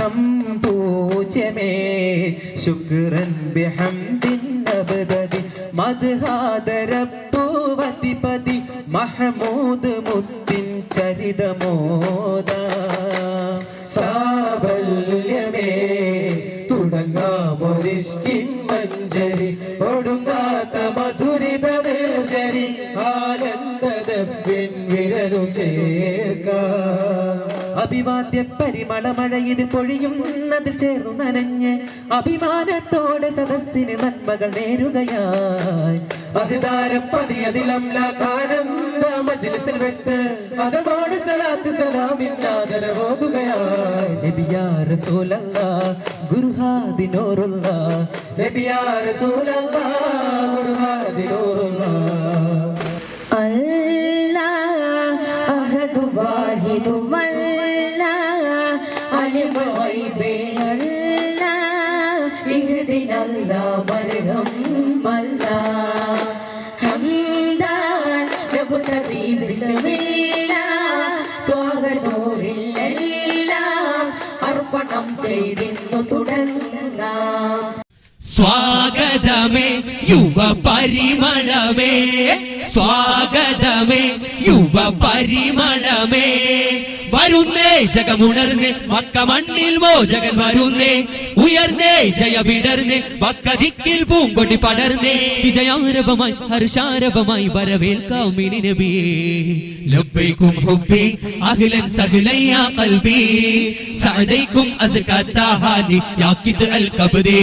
സംപൂജ്യമേ ശുക്രൻ ബിഹംദിൻ അബ്ദി മദ്ഹാദരപ്പൂവതിപതി മഹമൂദ് മുത്തിൻ ചരിതമോദ സാബല്യമേ തുടങ്ങാമൊരിഷ്കിൻ മഞ്ജരി ഒടുങ്ങാത്ത മധുരിത നിർജരി ആനന്ദദഫിൻ വിരലു ചേർക്കാം അഭിവാദ്യ പരിമളമഴ ഇതിൽ പൊഴിയുന്നതിൽ ചേർന്നു നനഞ്ഞ് അഭിമാനത്തോടെ സദസ്സിന് നന്മകൾ നേരുകയായി മജ്ലിസിൽ വെച്ച് അതോട് സലാത്ത് സലാമില്ലാദരവോതുകയായി നബിയാ റസൂലല്ലാഹ് ഗുരുഹാദിനൂറുല്ലാഹ് നബിയാ റസൂലല്ലാഹ് ഗുരുഹാദിനൂറുല്ലാഹ് അല്ലാഹ് അഹദു വാഹിദു مرهم الله حمدان نبتغي بسم الله طه نور الله അർപ്പണം ചെയ്തിന്നു തുടങ്ങാം സ്വാഗതമേ യുവ പരിമളമേ സ്വാഗതമേ യുവ പരിമളമേ വരുന്നേ ജഗമുണർന്നേ മക്ക മണ്ണിൽ മോചകൻ വരുന്നേ ഉയർന്നേ ജയ വിടർന്നേ വക്കദിക്കിൽ പൂങ്കൊടി പടർന്നേ വിജയാരവമായി ഹർഷാരവമായി വരവേൽക്കാം മിനി നബിയേ ലബ്ബൈക്കും ഹുബ്ബി അഹ്ലൻ സഹ്ലൻ യാ ഖൽബി സഅദൈക്കും അസ്കാ തഹാനി യാ കിദ് അൽ കബ്ദി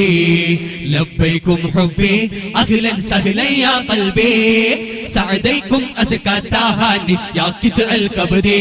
ലബ്ബൈക്കും ഹുബ്ബി അഹ്ലൻ സഹ്ലൻ യാ ഖൽബി സഅദൈക്കും അസ്കാ തഹാനി യാ കിദ് അൽ കബ്ദി